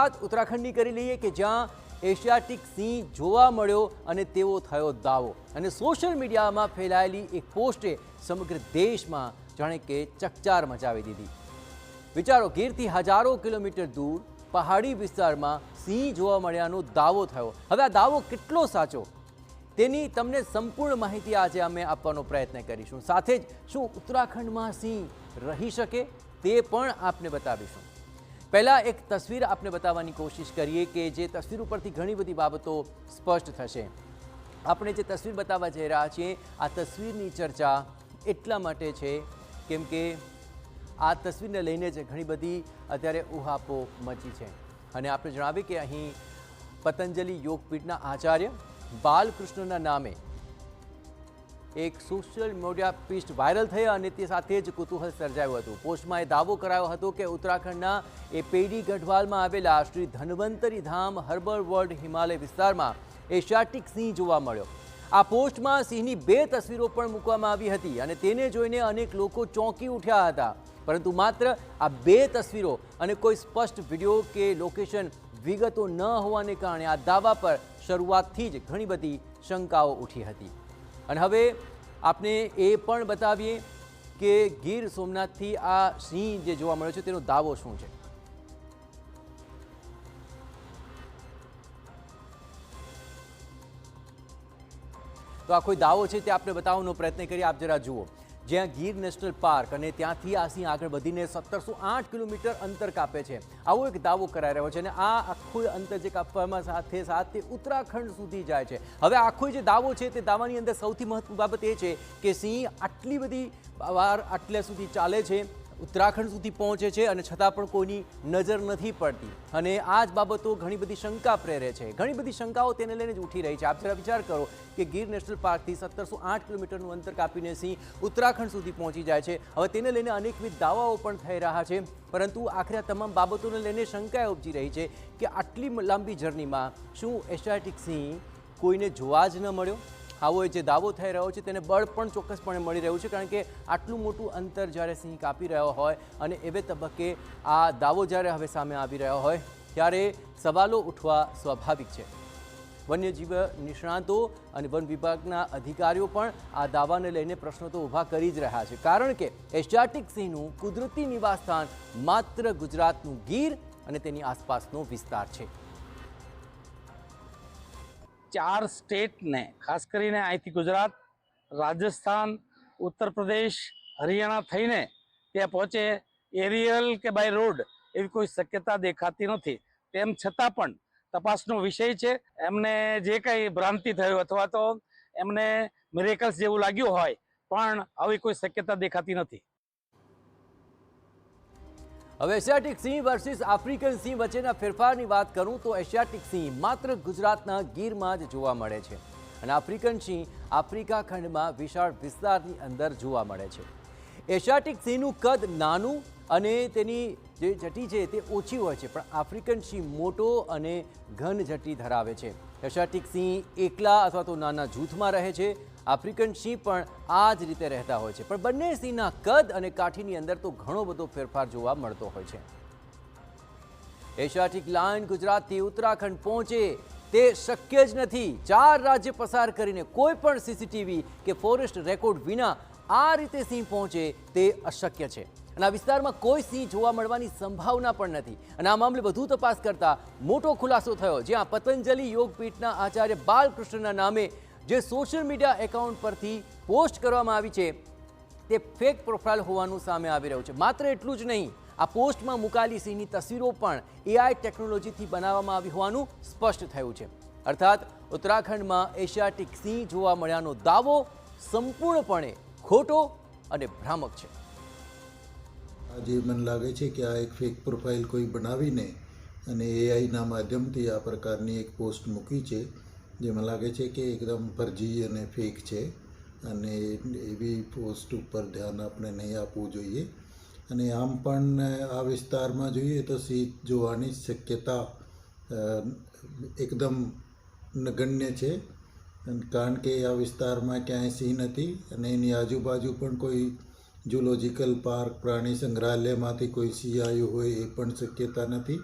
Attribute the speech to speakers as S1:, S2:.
S1: વાત ઉત્તરાખંડની કરી લઈએ કે જ્યાં એશિયાટિક સિંહ જોવા મળ્યો અને તેવો થયો દાવો અને સોશિયલ મીડિયામાં ફેલાયેલી એક પોસ્ટે સમગ્ર દેશમાં જાણે કે ચકચાર મચાવી દીધી। વિચારો, ગીરથી હજારો કિલોમીટર દૂર પહાડી વિસ્તારમાં સિંહ જોવા મળ્યાનો દાવો થયો। હવે આ દાવો કેટલો સાચો તેની તમને સંપૂર્ણ માહિતી આજે અમે આપવાનો પ્રયત્ન કરીશું। સાથે જ શું ઉત્તરાખંડમાં સિંહ રહી શકે તે પણ આપને બતાવીશું। પહેલા એક તસવીર આપને બતાવવાની કોશિશ કરીએ કે જે તસવીર ઉપરથી ઘણી બધી બાબતો સ્પષ્ટ થશે। આપણે જે તસવીર બતાવવા જઈ રહ્યા છીએ આ તસવીરની ચર્ચા એટલા માટે છે કેમ કે આ તસવીરને લઈને જ ઘણી બધી અત્યારે ઉહાપો મચી છે અને આપણે જણાવીએ કે અહીં પતંજલિ યોગપીઠના આચાર્ય બાલકૃષ્ણના નામે એક સોશિયલ મીડિયા પોસ્ટ વાયરલ થઈ અને તે સાથે જ કુતૂહલ સર્જાયું હતું। પોસ્ટમાં એ દાવો કરાયો હતો કે ઉત્તરાખંડના એ પેડી ગઢવાલમાં આવેલા શ્રી ધન્વંતરી ધામ હર્બલ વર્લ્ડ હિમાલય વિસ્તારમાં એશિયાટિક સિંહ જોવા મળ્યો। આ પોસ્ટમાં સિંહની 2 તસવીરો પણ મૂકવામાં આવી હતી અને તેને જોઈને અનેક લોકો ચોંકી ઉઠ્યા હતા, પરંતુ માત્ર આ 2 તસવીરો અને કોઈ સ્પષ્ટ વિડીયો કે લોકેશન વિગતો ન હોવાને કારણે આ દાવા પર શરૂઆતથી જ ઘણી બધી શંકાઓ ઉઠી હતી। અને હવે આપને એ પણ બતાવીએ કે ગીર સોમનાથથી આ સિંહ જે જોવા મળ્યો છે તેનો દાવો શું છે। તો આ કોઈ દાવો છે તે આપણે બતાવવાનો પ્રયત્ન કરીએ। આપ જરા જુઓ, જ્યાં ગીર નેશનલ પાર્ક અને ત્યાંથી આ સિંહ આગળ વધીને 1708 કિલોમીટર અંતર કાપે છે, આવો એક દાવો કરાઈ રહ્યો છે અને આ આખું અંતર જે કાપવામાં સાથે તે ઉત્તરાખંડ સુધી જાય છે। હવે આખો જે દાવો છે તે દાવાની અંદર સૌથી મહત્વની બાબત એ છે કે સિંહ આટલી બધી વાર આટલે સુધી ચાલે છે, ઉત્તરાખંડ સુધી પહોંચે છે અને છતાં પણ કોઈની નજર નથી પડતી અને આ જ બાબતો ઘણી બધી શંકા પ્રેરે છે। ઘણી બધી શંકાઓ તેને લઈને જ ઉઠી રહી છે। આપ જરા વિચાર કરો કે ગીર નેશનલ પાર્કથી 1708 કિલોમીટરનું અંતર કાપીને સિંહ ઉત્તરાખંડ સુધી પહોંચી જાય છે। હવે તેને લઈને અનેકવિધ દાવાઓ પણ થઈ રહ્યા છે, પરંતુ આખરે આ તમામ બાબતોને લઈને શંકા ઉપજી રહી છે કે આટલી લાંબી જર્નીમાં શું એશિયાટિક સિંહ કોઈને જોવા જ ન મળ્યો? આવો જે દાવો થઈ રહ્યો છે તેને બળ પણ ચોક્કસપણે મળી રહ્યું છે, કારણ કે આટલું મોટું અંતર જ્યારે સિંહ કાપી રહ્યો હોય અને એવે તબક્કે આ દાવો જ્યારે હવે સામે આવી રહ્યો હોય ત્યારે સવાલો ઉઠવા સ્વાભાવિક છે। વન્યજીવ નિષ્ણાતો અને વન વિભાગના અધિકારીઓ પણ આ દાવાને લઈને પ્રશ્નો તો ઊભા કરી જ રહ્યા છે, કારણ કે એશિયાટિક સિંહનું કુદરતી નિવાસસ્થાન માત્ર ગુજરાતનું ગીર અને તેની આસપાસનો વિસ્તાર છે।
S2: 4 સ્ટેટને ખાસ કરીને અહીંથી ગુજરાત, રાજસ્થાન, ઉત્તર પ્રદેશ, હરિયાણા થઈને ત્યાં પહોંચે એરિયલ કે બાય રોડ એવી કોઈ શક્યતા દેખાતી નથી। તેમ છતાં પણ તપાસનો વિષય છે। એમને જે કંઈ ભ્રાંતિ થયો અથવા તો એમને મિરેકલ્સ જેવું લાગ્યું હોય પણ આવી કોઈ શક્યતા દેખાતી નથી।
S1: હવે એશિયાટિક સિંહ વર્સિસ આફ્રિકન સિંહ વચ્ચેના ફેરફારની વાત કરું તો એશિયાટિક સિંહ માત્ર ગુજરાતના ગીરમાં જ જોવા મળે છે અને આફ્રિકન સિંહ આફ્રિકા ખંડમાં વિશાળ વિસ્તારની અંદર જોવા મળે છે। એશિયાટિક સિંહનું કદ નાનું અને તેની જે જટી છે તે ઓછી હોય છે, પણ આફ્રિકન સિંહ મોટો અને ઘન જટી ધરાવે છે। એશિયાટિક સિંહ એકલા અથવા તો નાના જૂથમાં રહે છે, આફ્રિકન સિંહ પણ આ જ રીતે રહેતા હોય છે, પણ બંને સિંહના કદ અને કાઠીની અંદર તો ઘણો બધો ફેરફાર જોવા મળતો હોય છે। એશિયાટિક લાયન ગુજરાતથી ઉત્તરાખંડ પહોંચે તે શક્ય જ નથી। 4 રાજ્ય પસાર કરીને કોઈ પણ સીસીટીવી કે ફોરેસ્ટ રેકોર્ડ વિના આ રીતે સિંહ પહોંચે તે અશક્ય છે અને આ વિસ્તારમાં કોઈ સિંહ જોવા મળવાની સંભાવના પણ નથી। અને આ મામલે વધુ તપાસ કરતા મોટો ખુલાસો થયો, જ્યાં પતંજલિ યોગપીઠના આચાર્ય બાલકૃષ્ણના નામે જે સોશિયલ મીડિયા એકાઉન્ટ પરથી પોસ્ટ કરવામાં આવી છે તે ફેક પ્રોફાઇલ હોવાનું સામે આવી રહ્યું છે। માત્ર એટલું જ નહીં, આ પોસ્ટમાં મુકાયેલી સિંહની તસવીરો પણ AI ટેકનોલોજીથી બનાવવામાં આવી હોવાનું સ્પષ્ટ થયું છે। અર્થાત ઉત્તરાખંડમાં એશિયાટિક સિંહ જોવા મળ્યાનો દાવો સંપૂર્ણપણે ખોટો અને ભ્રામક છે।
S3: આજે મને લાગે છે કે આ એક ફેક પ્રોફાઇલ કોઈ બનાવીને અને એઆઈના માધ્યમથી આ પ્રકારની એક પોસ્ટ મૂકી છે, જેમાં લાગે છે કે એકદમ ફરજી અને ફેક છે અને એવી પોસ્ટ ઉપર ધ્યાન આપણે નહીં આપવું જોઈએ। અને આમ પણ આ વિસ્તારમાં જોઈએ તો સિંહ જોવાની શક્યતા એકદમ નગણ્ય છે, કારણ કે આ વિસ્તારમાં ક્યાંય સિંહ નથી અને એની આજુબાજુ પણ કોઈ ઝૂલોજિકલ પાર્ક, પ્રાણી સંગ્રહાલયમાંથી કોઈ સિંહ આવ્યું હોય એ પણ શક્યતા નથી।